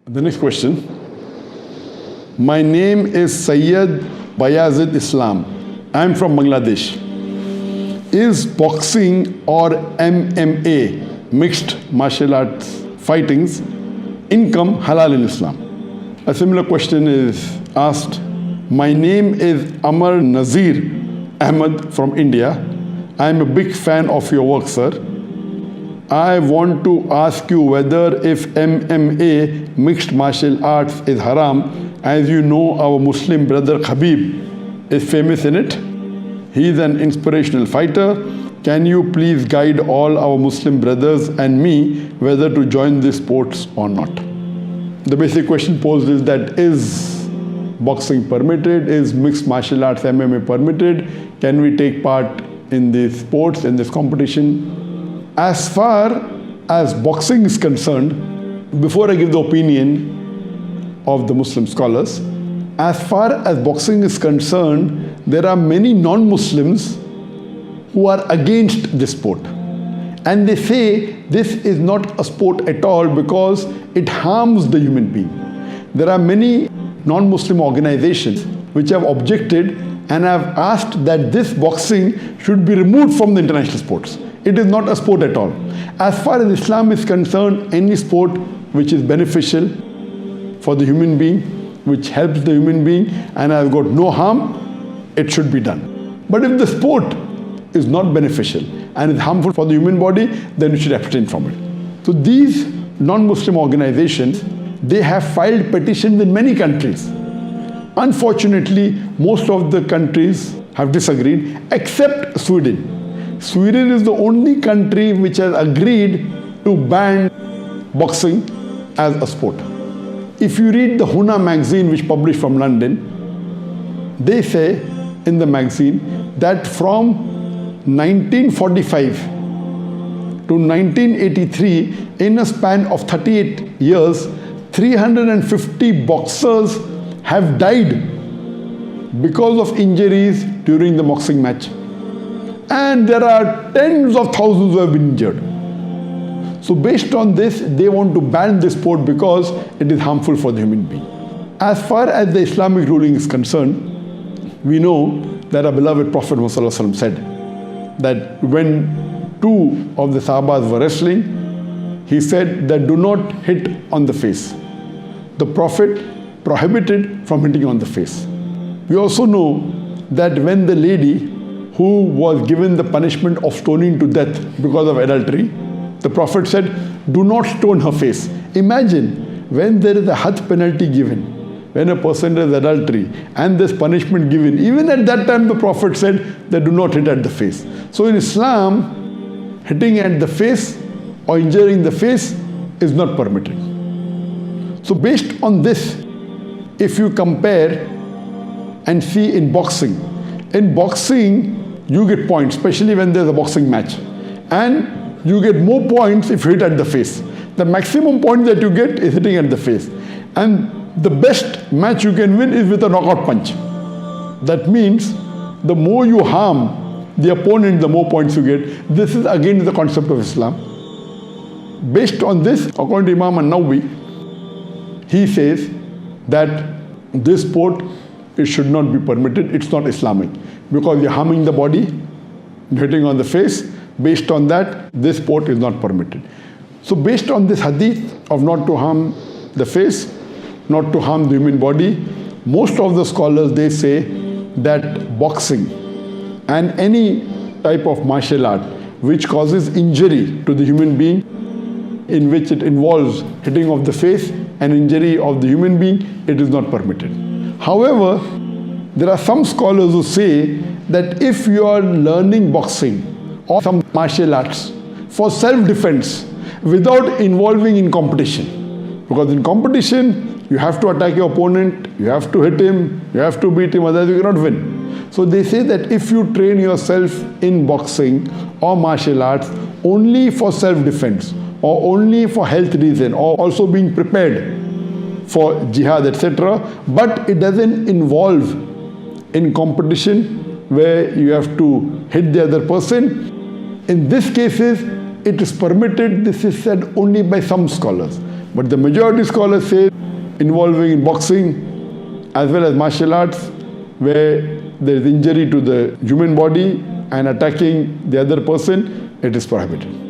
The next question. My name is Sayyid Bayazid Islam. I am from Bangladesh. Is boxing or MMA, mixed martial arts fightings, income halal in Islam? A similar question is asked. My name is Amar Nazir Ahmed from India. I am a big fan of your work, sir. I want to ask you whether if MMA, mixed martial arts, is haram, as you know our Muslim brother Khabib is famous in it. He is an inspirational fighter. Can you please guide all our Muslim brothers and me whether to join these sports or not? The basic question posed is that is boxing permitted? Is mixed martial arts MMA permitted? Can we take part in these sports, in this competition? As far as boxing is concerned, before I give the opinion of the Muslim scholars, as far as boxing is concerned, there are many non-Muslims who are against this sport. And they say this is not a sport at all because it harms the human being. There are many non-Muslim organizations which have objected and have asked that this boxing should be removed from the international sports. It is not a sport at all. As far as Islam is concerned, any sport which is beneficial for the human being, which helps the human being and has got no harm, it should be done. But if the sport is not beneficial and is harmful for the human body, then you should abstain from it. So these non-Muslim organizations, they have filed petitions in many countries. Unfortunately, most of the countries have disagreed except Sweden. Sweden is the only country which has agreed to ban boxing as a sport. If you read the Huna magazine which published from London, they say in the magazine that from 1945 to 1983, in a span of 38 years, 350 boxers have died because of injuries during the boxing match. And there are tens of thousands who have been injured. So based on this, they want to ban this sport because it is harmful for the human being. As far as the Islamic ruling is concerned, we know that our beloved Prophet Muhammad said that when two of the Sahabas were wrestling, he said that do not hit on the face. The Prophet prohibited from hitting on the face. We also know that when the lady who was given the punishment of stoning to death because of adultery, the Prophet said, do not stone her face. Imagine when there is a had penalty given, when a person does adultery and this punishment given, even at that time the Prophet said that do not hit at the face. So in Islam, hitting at the face or injuring the face is not permitted. So based on this, if you compare and see in boxing you get points, especially when there's a boxing match. And you get more points if you hit at the face. The maximum point that you get is hitting at the face. And the best match you can win is with a knockout punch. That means the more you harm the opponent, the more points you get. This is again the concept of Islam. Based on this, according to Imam An-Nawawi, he says that this sport, it should not be permitted. It's not Islamic because you're harming the body, hitting on the face. Based on that, this sport is not permitted. So based on this hadith of not to harm the face, not to harm the human body, most of the scholars, they say that boxing and any type of martial art which causes injury to the human being, in which it involves hitting of the face and injury of the human being, it is not permitted. However, there are some scholars who say that if you are learning boxing or some martial arts for self-defense without involving in competition, because in competition you have to attack your opponent, you have to hit him, you have to beat him, otherwise you cannot win. So they say that if you train yourself in boxing or martial arts only for self-defense or only for health reason or also being prepared for jihad, etc., but it doesn't involve in competition where you have to hit the other person, in these cases it is permitted. This is said only by some scholars. But the majority scholars say involving in boxing as well as martial arts where there is injury to the human body and attacking the other person, it is prohibited.